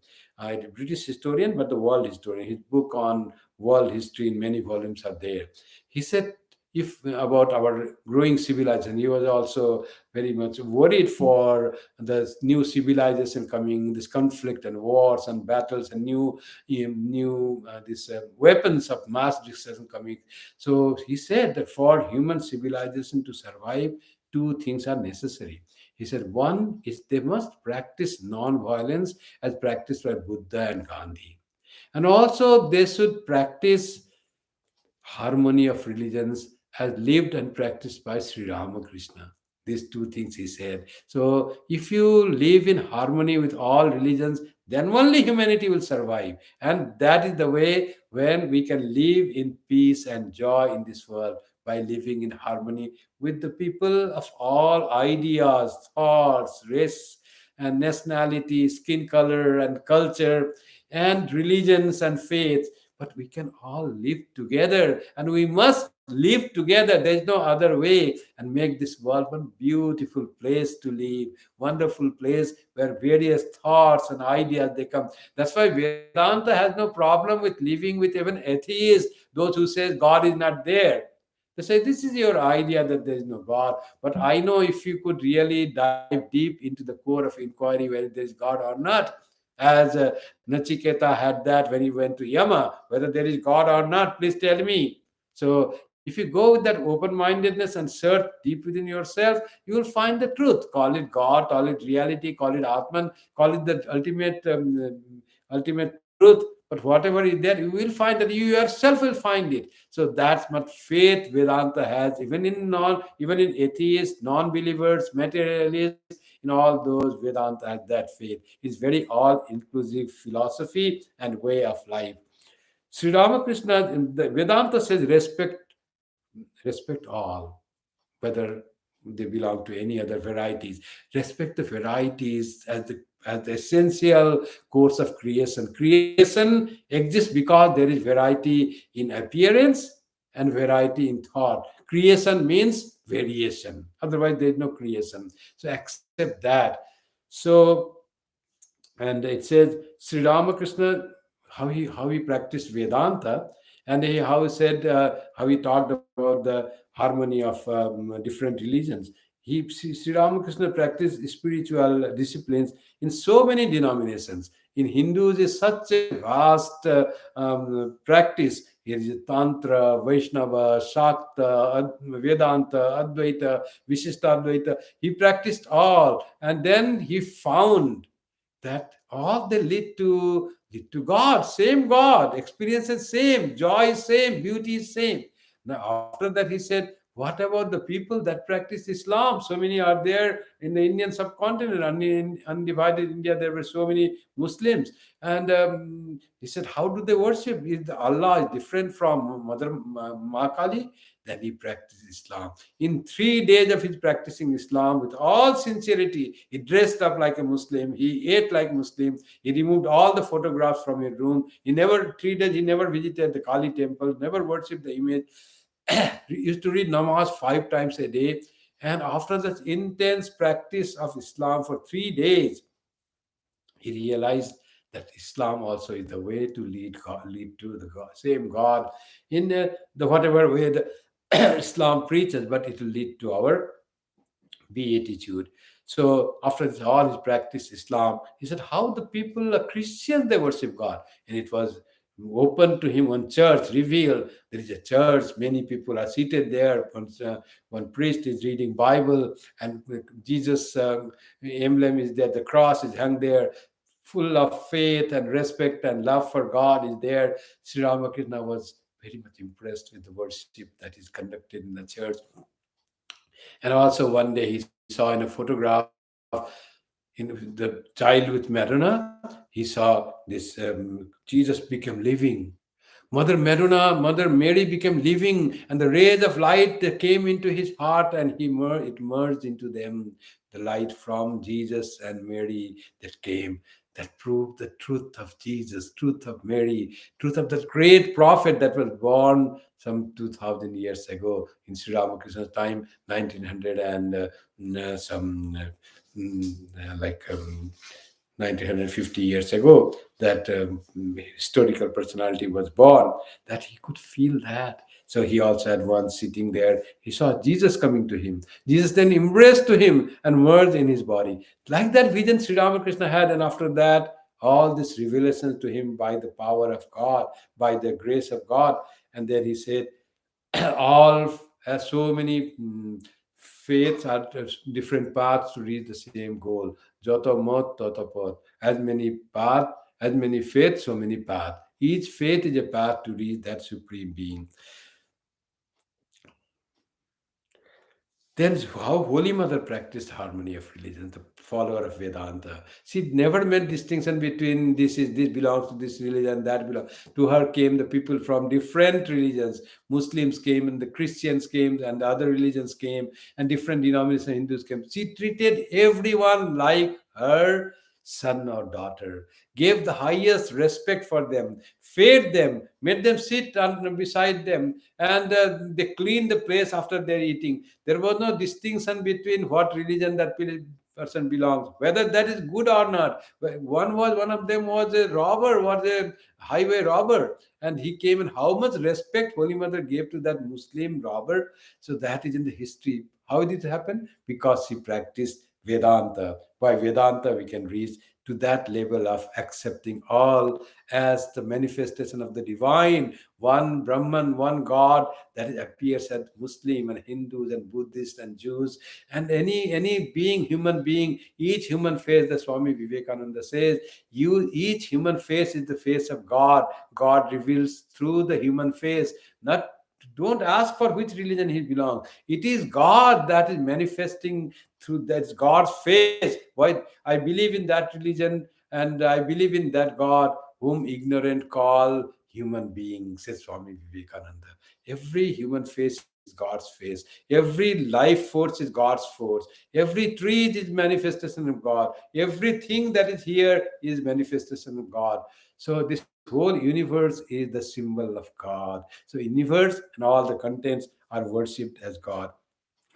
British historian, but the world historian. His book on world history in many volumes are there. He said, if about our growing civilization, he was also very much worried for the new civilization coming, this conflict and wars and battles and new this weapons of mass destruction coming. So he said that for human civilization to survive, two things are necessary. He said one is they must practice non-violence as practiced by Buddha and Gandhi, and also they should practice harmony of religions as lived and practiced by Sri Ramakrishna. These two things he said. So, if you live in harmony with all religions, then only humanity will survive. And that is the way when we can live in peace and joy in this world, by living in harmony with the people of all ideas, thoughts, race, and nationality, skin color, and culture, and religions and faith. But we can all live together, and we must live together. There's no other way, and make this world one beautiful place to live, wonderful place where various thoughts and ideas they come. That's why Vedanta has no problem with living with even atheists, those who says God is not there. They say this is your idea that there is no God. But I know if you could really dive deep into the core of inquiry whether there is God or not, as Nachiketa had that when he went to Yama, whether there is God or not, please tell me. So, if you go with that open mindedness and search deep within yourself, you will find the truth. Call it God, call it reality, call it Atman, call it the ultimate truth. But whatever is there, you will find that you yourself will find it. So that's what faith Vedanta has, even in atheists, non-believers, materialists, in all those Vedanta has that faith. It's very all-inclusive philosophy and way of life. Sri Ramakrishna, the Vedanta says respect all, whether they belong to any other varieties. Respect the varieties as the essential course of creation. Creation exists because there is variety in appearance and variety in thought. Creation means variation. Otherwise, there is no creation. So accept that. So, and it says Sri Ramakrishna, how he practiced Vedanta, and how he said, how he talked about the harmony of different religions. Sri Ramakrishna practiced spiritual disciplines in so many denominations. In Hindus, is such a vast practice. Here is Tantra, Vaishnava, Shakta, Vedanta, Advaita, Vishishtadvaita. He practiced all, and then he found that all they lead to God, same God, experiences same, joy is same, beauty is same. Now after that he said, what about the people that practice Islam? So many are there in the Indian subcontinent, in undivided India. There were so many Muslims, and he said, how do they worship? Is Allah is different from Mother Ma Kali? Then he practiced Islam. In 3 days of his practicing Islam with all sincerity, he dressed up like a Muslim, he ate like Muslim, he removed all the photographs from his room. He never, 3 days, he never visited the Kali temple, never worshipped the image. He used to read namaz 5 times a day. And after that intense practice of Islam for 3 days, he realized that Islam also is the way to lead to the God, same God in the whatever way the Islam preaches, but it will lead to our beatitude. So after all his practice Islam, he said how the people, Christians, they worship God, and it was open to him. One church revealed there is a church. Many people are seated there. One priest is reading Bible, and Jesus emblem is there. The cross is hung there. Full of faith and respect and love for God is there. Sri Ramakrishna was very much impressed with the worship that is conducted in the church. And also one day he saw in a photograph in the child with Madonna, he saw this Jesus became living. Mother Mary became living, and the rays of light that came into his heart, and it merged into them. The light from Jesus and Mary that came, that proved the truth of Jesus, truth of Mary, truth of that great prophet that was born some 2000 years ago in Sri Ramakrishna's time, 1900 and some like 1950 years ago, that historical personality was born, that he could feel that. So he also had one sitting there. He saw Jesus coming to him. Jesus then embraced to him and merged in his body. Like that vision Sri Ramakrishna had, and after that, all this revelation to him by the power of God, by the grace of God. And then he said, all has so many faiths are different paths to reach the same goal. Joto mot toto pot. As many paths, as many faiths, so many paths. Each faith is a path to reach that supreme being. Then how Holy Mother practiced harmony of religion, the follower of Vedanta. She never made distinction between this belongs to this religion, that belongs. To her came the people from different religions. Muslims came and the Christians came and the other religions came and different denominations, Hindus came. She treated everyone like her son or daughter, gave the highest respect for them, fed them, made them sit beside them, and they cleaned the place after their eating. There was no distinction between what religion that person belongs, whether that is good or not. One of them was a robber, was a highway robber, and he came, and how much respect Holy Mother gave to that Muslim robber. So that is in the history. How did it happen? Because she practiced Vedanta. By Vedanta, we can reach to that level of accepting all as the manifestation of the divine, one Brahman, one God that appears as Muslim and Hindus and Buddhists and Jews and any being, human being, each human face. The Swami Vivekananda says, "You each human face is the face of God. God reveals through the human face. Not don't ask for which religion he belongs. It is God that is manifesting through that's God's face. Why I believe in that religion and I believe in that God whom ignorant call human beings," says Swami Vivekananda. Every human face is God's face. Every life force is God's force. Every tree is manifestation of God. Everything that is here is manifestation of God. So this whole universe is the symbol of God. So universe and all the contents are worshipped as God.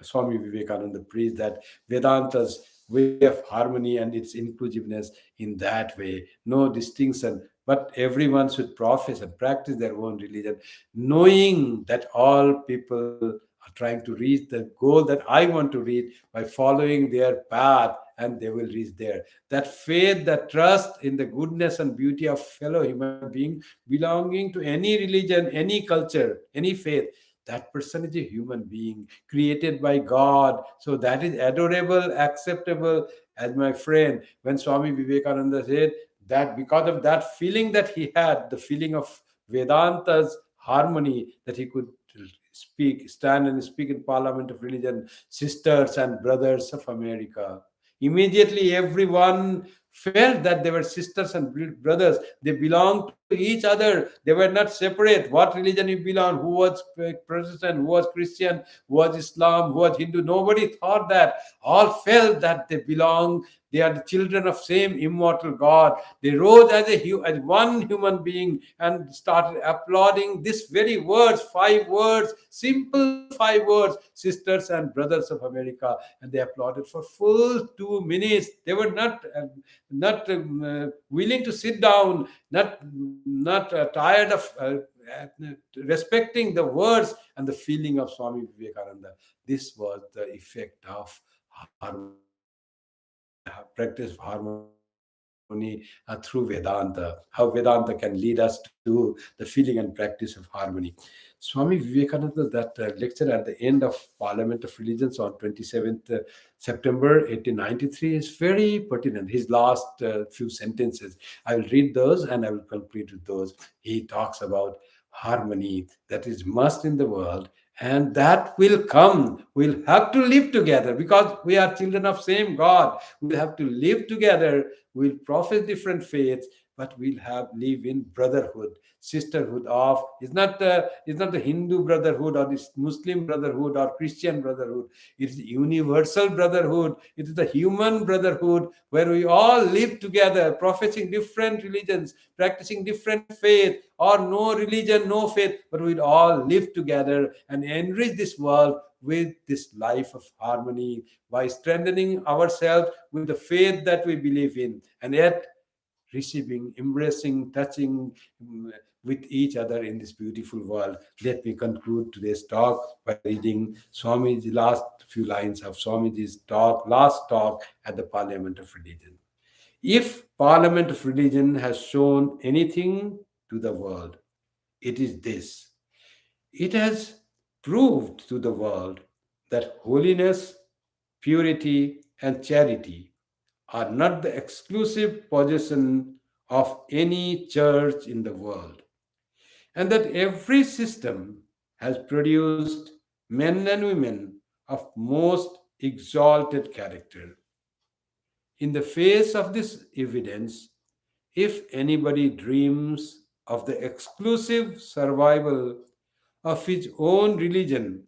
Swami Vivekananda preached that Vedanta's way of harmony and its inclusiveness in that way, no distinction, but everyone should profess and practice their own religion, knowing that all people are trying to reach the goal that I want to reach by following their path, and they will reach there. That faith, that trust in the goodness and beauty of fellow human being belonging to any religion, any culture, any faith, that person is a human being created by God. So that is adorable, acceptable. As my friend, when Swami Vivekananda said that because of that feeling that he had, the feeling of Vedanta's harmony, that he could stand and speak in Parliament of Religion, sisters and brothers of America. Immediately, everyone felt that they were sisters and brothers. They belonged to each other. They were not separate. What religion you belong? Who was Protestant? Who was Christian? Who was Islam? Who was Hindu? Nobody thought that. All felt that they belong. They are the children of same immortal God. They rose as as one human being and started applauding these very words, 5 words, simple 5 words, sisters and brothers of America, and they applauded for full 2 minutes. They were not willing to sit down, not tired of respecting the words and the feeling of Swami Vivekananda. This was the effect of harmony, practice of harmony through Vedanta. How Vedanta can lead us to the feeling and practice of harmony. Swami Vivekananda, that lecture at the end of Parliament of Religions on 27th September 1893 is very pertinent. His last few sentences, I will read those and I will complete with those. He talks about harmony that is must in the world, and that will come. We'll have to live together because we are children of same God. We'll have to live together. We'll profess different faiths, but we'll have live in brotherhood, sisterhood of. It's not the Hindu brotherhood or this Muslim brotherhood or Christian brotherhood. It's universal brotherhood. It is the human brotherhood where we all live together, professing different religions, practicing different faith, or no religion, no faith, but we'll all live together and enrich this world with this life of harmony by strengthening ourselves with the faith that we believe in, and yet receiving, embracing, touching with each other in this beautiful world. Let me conclude today's talk by reading Swamiji's last few lines of Swamiji's talk, last talk at the Parliament of Religion. If Parliament of Religion has shown anything to the world, it is this. It has proved to the world that holiness, purity, and charity are not the exclusive possession of any church in the world, and that every system has produced men and women of most exalted character. In the face of this evidence, if anybody dreams of the exclusive survival of his own religion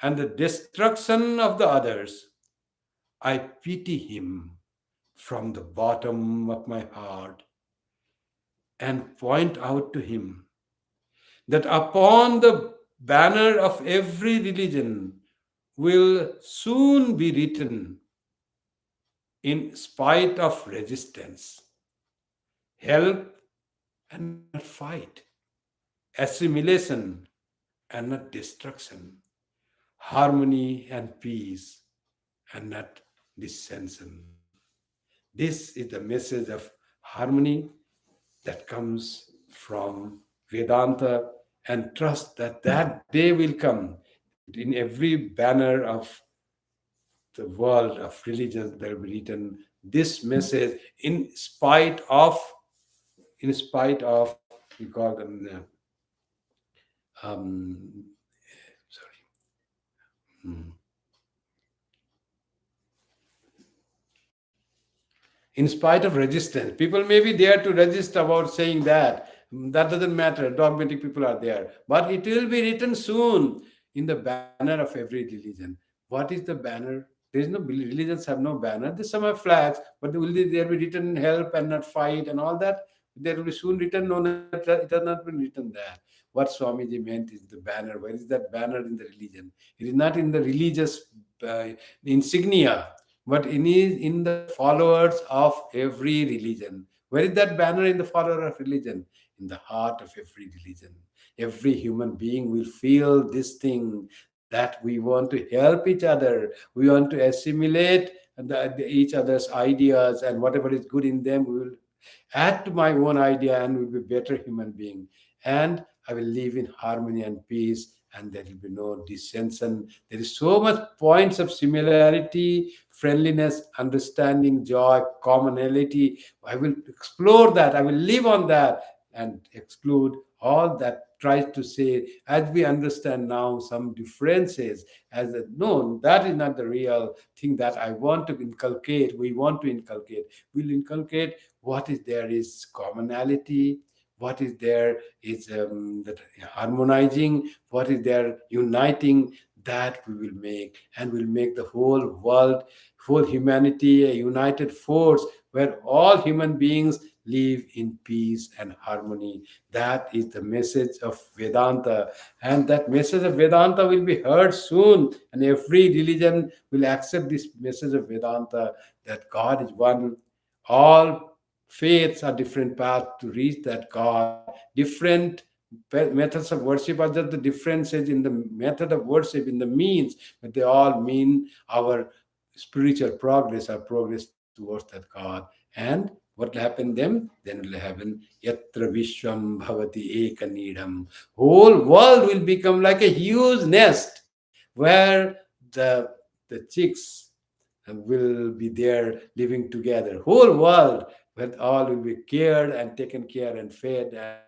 and the destruction of the others, I pity him from the bottom of my heart and point out to him that upon the banner of every religion will soon be written, in spite of resistance, help and not fight, assimilation and not destruction, harmony and peace and not dissension. This is the message of harmony that comes from Vedanta, and trust that that day will come. In every banner of the world of religions, there will be written this message in spite of, we call them, sorry, hmm. In spite of resistance. People may be there to resist about saying that. That doesn't matter. Dogmatic people are there. But it will be written soon in the banner of every religion. What is the banner? There is no religions have no banner. There's some have flags, but will there be written help and not fight and all that? There will be soon written no, it has not been written there. What Swamiji meant is the banner. Where is that banner in the religion? It is not in the religious insignia, but in the followers of every religion. Where is that banner in the follower of religion? In the heart of every religion. Every human being will feel this thing that we want to help each other. We want to assimilate each other's ideas, and whatever is good in them, we will add to my own idea and will be better human being. And I will live in harmony and peace, and there will be no dissension. There is so much points of similarity, friendliness, understanding, joy, commonality. I will explore that. I will live on that and exclude all that tries to say, as we understand now, some differences as a no, that is not the real thing that I want to inculcate. We want to inculcate. We'll inculcate what is there is commonality, what is there is that harmonizing, what is there uniting, that we will make, and will make the whole world, whole humanity a united force where all human beings live in peace and harmony. That is the message of Vedanta, and that message of Vedanta will be heard soon, and every religion will accept this message of Vedanta, that God is one. All faiths are different paths to reach that God. Different methods of worship are just the differences in the method of worship, in the means, but they all mean our spiritual progress, our progress towards that God. And what will happen then? Then will happen yatra vishwam bhavati ekanidam. Whole world will become like a huge nest where the chicks will be there living together. Whole world, where all will be cared and taken care and fed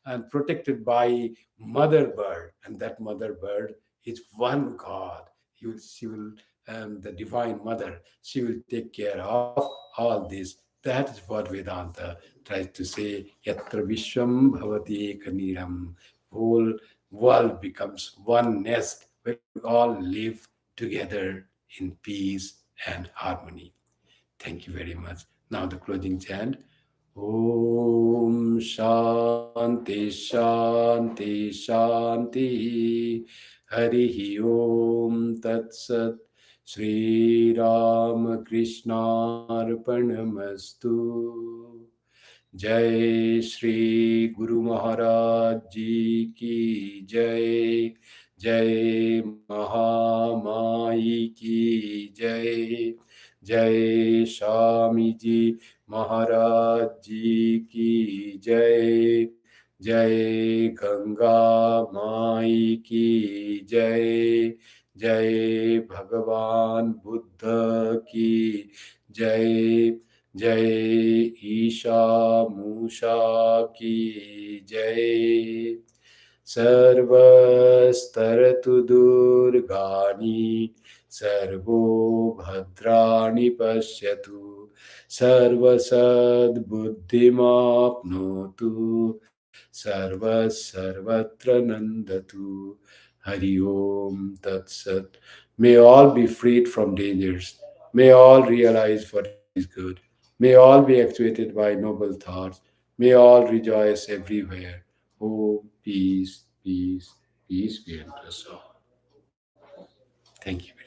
and protected by mother bird. And that mother bird is one God. She will, the divine mother, she will take care of all this. That is what Vedanta tries to say. Yatra Vishwam Bhavati Ekaniram. Whole world becomes one nest where we all live together in peace and harmony. Thank you very much. Now the closing chant. Om Shanti Shanti Shanti Harihi Om Tat Sat Sri Ram Krishnarpanamastu. जय श्री गुरु महाराज जी की जय। जय महामाई की जय। जय स्वामी जी महाराज जी की जय। जय गंगा माई की जय। जय भगवान बुद्ध की जय। जय ईशा मूषा की जय। सर्वस्तरतु दुर्गाणि सर्वो भद्राणि पश्यतु सर्वसद्बुद्धिमाप्नोतु सर्वत्र नन्दतु। Hari Om Tat Sat. May all be freed from dangers. May all realize what is good. May all be actuated by noble thoughts. May all rejoice everywhere. Oh, peace, peace, peace be unto us all. Thank you very much.